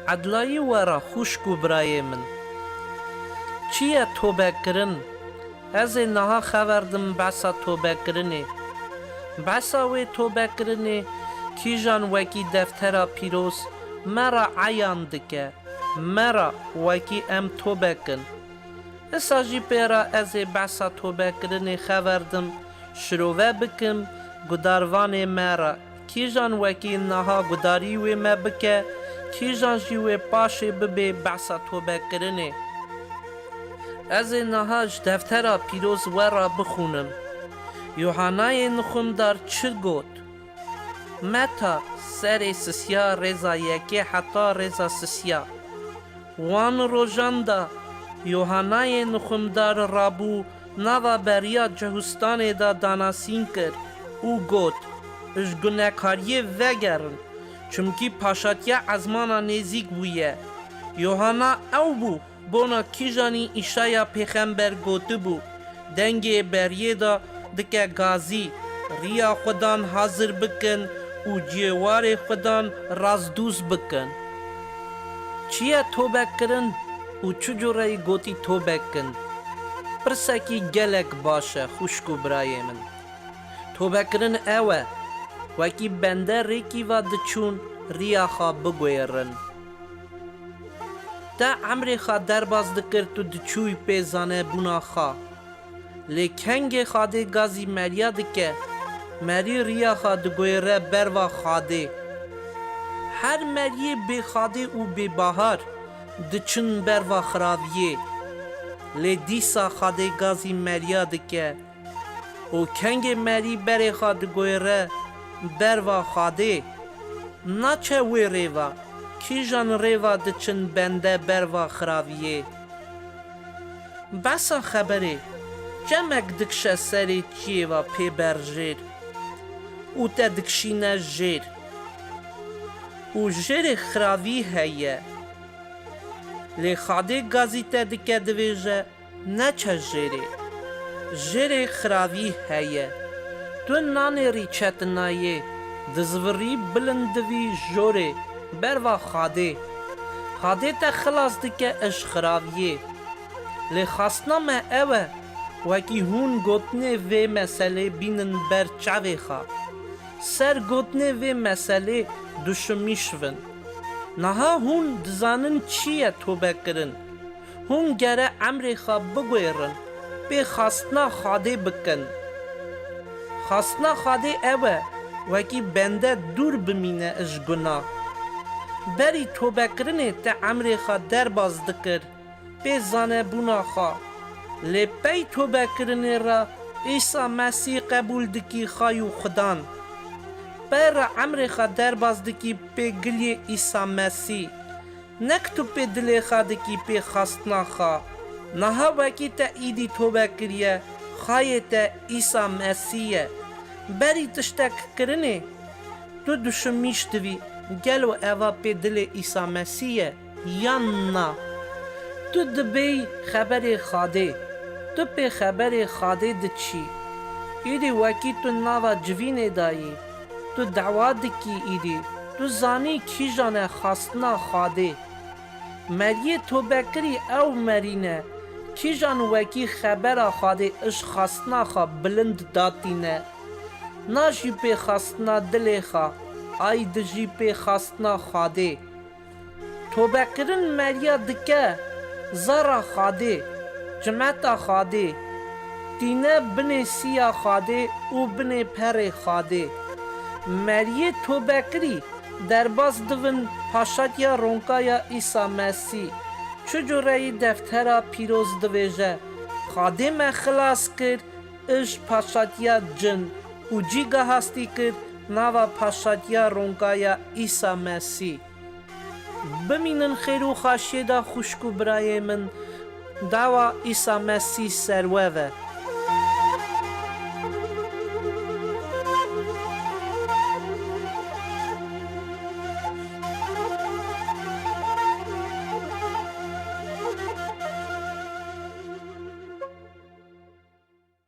عدلایی ورا خوشک و برای من چیه توبه کرن؟ از نها خبردم بسا توبه کرنه بسا وی توبه کرنه کیجان وکی دفتر پیروز مرا عیان دکه مرا وکی ام توبه کن اساجی پیرا از بسا توبه کرنه خبردم شروع بکم گداروان مرا کیجان وکی نها گداری وی ما بکه کیجان جیوی پاشه ببه بسا توبه کرنه از نهاج دفتر پیروز ورا بخونم یوحنای نخوندار چه گوت؟ متا سر سسیا رزا یکی حتا رزا سسیا وان روژان دا یوحنای نخوندار رابو نوا بریا جهستان دا داناسین کرد او گوت اش گناهکاری وگرن چونکی پاشاتیا ازمانا نزیک بویه یوحنا او بو بونا کیجانی ایشایا پیغمبر گوته بو دنگ بریه دا دکه گازی ریا خودان حاضر بکن و جیوار خودان رازدوز بکن چیه توبه کرن و چجوری گوتی توبه کن پرسکی گلک باشه خوشکو برای من توبه کرن اوه وکی بنده ریکی و دچون ریا خواه بگویرن تا عمر خواه در باز دکر تو دچوی پیزانه بونا خواه لیکنگ خواده گازی مریا دکه مری ریا خواه دگویره بروا خواده هر مری بی خواده و بی بهار دچون بروا خراویه لی دیسا خواده گازی مریا دکه و کنگ مری بری خواه دگویره بروا خواده ناچه وی ریوا کیجان ریوا دچن بنده بروا خراویه بسا خبره جمک دکشه سری چیه و پی بر جیر او تا دکشینه جیر او جیر خراوی هیه لی خاده گازی تا دکه دویجه نچه جیره جیر خراوی هیه تو نانه ری چتنایه دزوری بلندوی جوره بروا خاده تا خلاص دکه اش خراویه لی خاصنا ما اوه وکی هون گوتنه و مسئله بینن بر چاوه خواه سر گوتنه و مسئله دشمیشون نها هون دزانن چیه توبه کرن هون گره عمر خواه بگویرن به خاصنا خاده بکن خاصنا خاده اوه وکی بنده دور بمینه اش گناه بری توبه کرنه تا عمر خواه در باز دکر به زانه بونا خواه لی پی توبه کرنه را عیسی مسیح قبول دکی خواهی خدان پر عمر خواه در باز دکی پی گلی عیسی مسیح نکتو پی دلی خواه دکی پی خواستنا خواه نها وکی تا ایدی توبه کریه خواهی تا عیسی مسیح بری تشتک کرنه تو دشمیش دوی گلو اوا پی دل عیسی مسیح یا نا تو دبی خبر خاده تو پی خبر خاده دچی ایدی وکی تو ناوا جوینه دایی تو دعوا دکی ایدی تو زانی کی جانه خاصنا خاده مریه تو بکری او مرینه کی جان وکی خبر خاده اش خاصنا خا بلند داتینه ناشی پی خاصنا دل خا آی دجی پی خاصنا خاده توبه کرن مریا دکه زارا خاده جمعتا خاده تینه بن سیا خاده و بن پر خاده مریه توبه کری در باز دوین پاشاتیا رونکایا عیسی مسیح چجوری دفتر پیروز دویجه خاده من خلاص کرد اش پاشاتیا جن و جیگه هستی کرد ناوا پاشاتیا رونکایا عیسی مسیح بمینن خیر و خاشیه دا خوشکو برای من داوا عیسی مسیح سروه